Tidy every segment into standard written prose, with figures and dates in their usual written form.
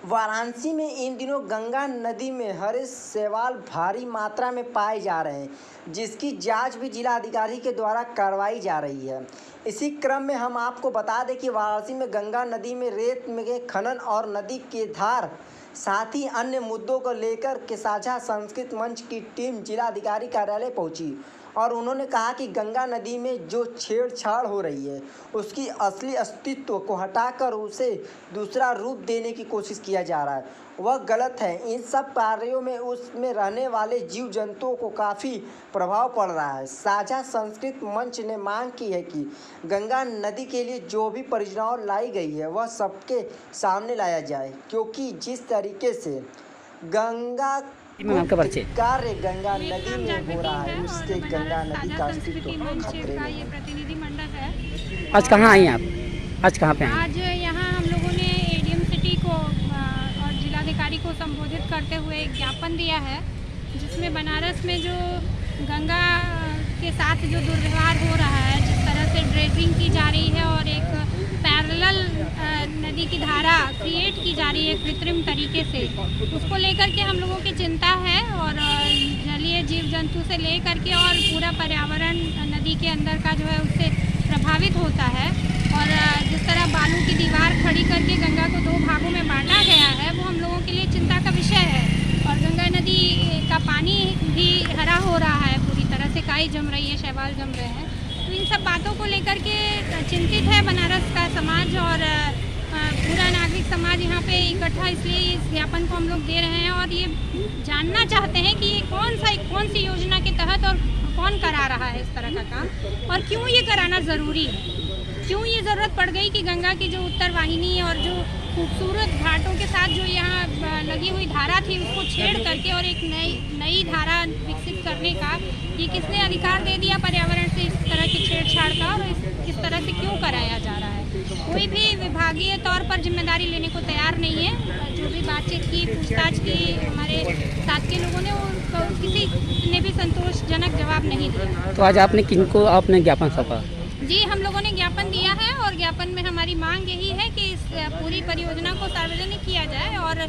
वाराणसी में इन दिनों गंगा नदी में हरे शैवाल भारी मात्रा में पाए जा रहे हैं, जिसकी जांच भी जिलाधिकारी के द्वारा करवाई जा रही है। इसी क्रम में हम आपको बता दें कि वाराणसी में गंगा नदी में रेत में खनन और नदी के धार साथ ही अन्य मुद्दों को लेकर के साझा संस्कृत मंच की टीम जिलाधिकारी कार्यालय पहुंची और उन्होंने कहा कि गंगा नदी में जो छेड़छाड़ हो रही है उसकी असली अस्तित्व को हटाकर उसे दूसरा रूप देने की कोशिश किया जा रहा है, वह गलत है। इन सब कार्यों में उसमें रहने वाले जीव जंतुओं को काफ़ी प्रभाव पड़ रहा है। साझा संस्कृत मंच ने मांग की है कि गंगा नदी के लिए जो भी परियोजनाएं लाई गई है वह सबके सामने लाया जाए, क्योंकि जिस तरीके से गंगा कार्य गंगा नदी में हो रहा है उससे गंगा नदी का अस्तित्व खतरे में है। प्रतिनिधि मंडल है। आज कहाँ आई आप? आज कहाँ पे आए? आज यहाँ हम लोगों ने एडीएम सिटी को और जिलाधिकारी को संबोधित करते हुए एक ज्ञापन दिया है, जिसमें बनारस में जो गंगा के साथ जो दुर्व्यवहार हो रहा है, जिस तरह से ड्रेजिंग की जा रही है और एक पैरेलल नदी की धारा क्रिएट की जा रही है कृत्रिम तरीके से, उसको लेकर के हम लोगों की चिंता है। और जलीय जीव जंतु से लेकर के और पूरा पर्यावरण नदी के अंदर का जो है उससे प्रभावित होता है। और जिस तरह बालू की दीवार खड़ी करके गंगा को 2 भागों में बांटा गया है, वो हम लोगों के लिए चिंता का विषय है। और गंगा नदी का पानी भी हरा हो रहा है, पूरी तरह से काई जम रही है, शैवाल जम रहे हैं। तो इन सब बातों को लेकर के चिंतित है बनारस का समाज और पूरा नागरिक समाज यहाँ पे इकट्ठा, इसलिए इस ज्ञापन को हम लोग दे रहे हैं और ये जानना चाहते हैं कि ये कौन सी योजना के तहत और कौन करा रहा है इस तरह का काम और क्यों ये कराना ज़रूरी है, क्यों ये ज़रूरत पड़ गई कि गंगा की जो उत्तर वाहिनी और जो खूबसूरत घाटों के साथ जो यहाँ लगी हुई धारा थी उसको छेड़ करके और एक नई धारा विकसित करने का ये किसने अधिकार दे दिया पर्यावरण से इस तरह की छेड़छाड़ का, और इस तरह से क्यों कराया जा रहा है। कोई भी विभागीय तौर पर जिम्मेदारी लेने को तैयार नहीं है। जो भी बातचीत की, पूछताछ की हमारे साथ के लोगों ने, वो किसी ने भी संतोषजनक जवाब नहीं दिया। तो आज आपने किनको आपने ज्ञापन सौंपा? जी, हम लोगों ने ज्ञापन दिया है और ज्ञापन में हमारी मांग यही है कि इस पूरी परियोजना को सार्वजनिक किया जाए और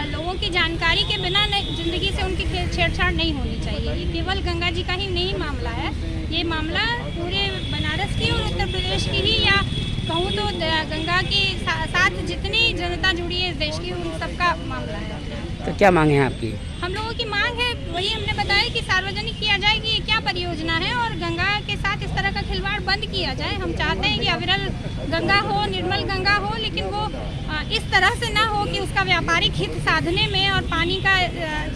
लोगों की जानकारी के बिना ज़िंदगी से उनकी छेड़छाड़ नहीं होनी चाहिए। ये केवल गंगा जी का ही नहीं मामला है, ये मामला पूरे बनारस की और उत्तर प्रदेश की ही, या कहूँ तो गंगा के साथ जितनी जनता जुड़ी है इस देश की, उन सबका मामला है। तो क्या मांग है आपकी? हम लोगों की मांग है, वही हमने बताया कि सार्वजनिक किया जाए कि ये क्या परियोजना है और गंगा के साथ इस तरह का खिलवाड़ बंद किया जाए। हम चाहते हैं कि अविरल गंगा हो, निर्मल गंगा हो, लेकिन वो इस तरह से ना हो कि उसका व्यापारिक हित साधने में और पानी का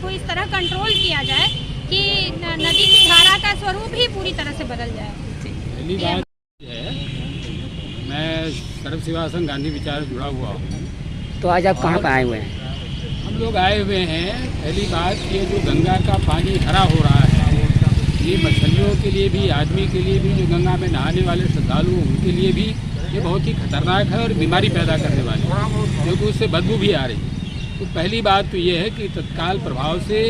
को इस तरह कंट्रोल किया जाए कि नदी की धारा का स्वरूप ही पूरी तरह से बदल जाए। पहली बात है, मैं सर्व सेवा संघ गांधी विचार जुड़ा हुआ हूँ। तो आज आप कहाँ पर आए हुए हैं? हम लोग आए हुए हैं, पहली बात ये जो गंगा का पानी हरा हो रहा है, ये मछलियों के लिए भी, आदमी के लिए भी, जो गंगा में नहाने वाले श्रद्धालु उनके लिए भी ये बहुत ही खतरनाक है और बीमारी पैदा करने वाली है, क्योंकि उससे बदबू भी आ रही है। तो पहली बात तो ये है कि तत्काल प्रभाव से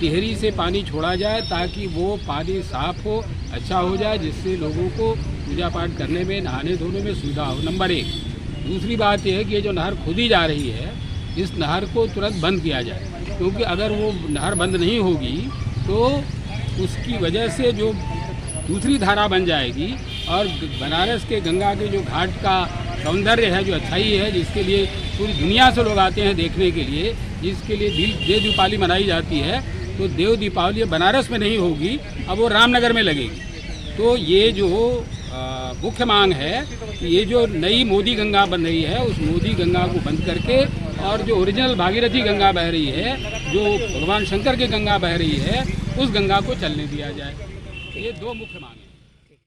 तिहरी से पानी छोड़ा जाए ताकि वो पानी साफ हो, अच्छा हो जाए, जिससे लोगों को पूजा पाठ करने में, नहाने धोने में सुविधा हो, नंबर 1। दूसरी बात यह है कि ये जो नहर खोदी जा रही है, इस नहर को तुरंत बंद किया जाए, क्योंकि अगर वो नहर बंद नहीं होगी तो उसकी वजह से जो दूसरी धारा बन जाएगी और बनारस के गंगा के जो घाट का सौंदर्य है, जो अच्छाई है, जिसके लिए पूरी दुनिया से लोग आते हैं देखने के लिए, जिसके लिए देव दीपावली मनाई जाती है, तो देव दीपावली बनारस में नहीं होगी, अब वो रामनगर में लगेगी। तो ये जो मुख्य मांग है कि ये जो नई मोदी गंगा बन रही है, उस मोदी गंगा को बंद करके और जो ओरिजिनल भागीरथी गंगा बह रही है, जो भगवान शंकर की गंगा बह रही है, उस गंगा को चलने दिया जाए। ये 2 मुख्य मांग हैं।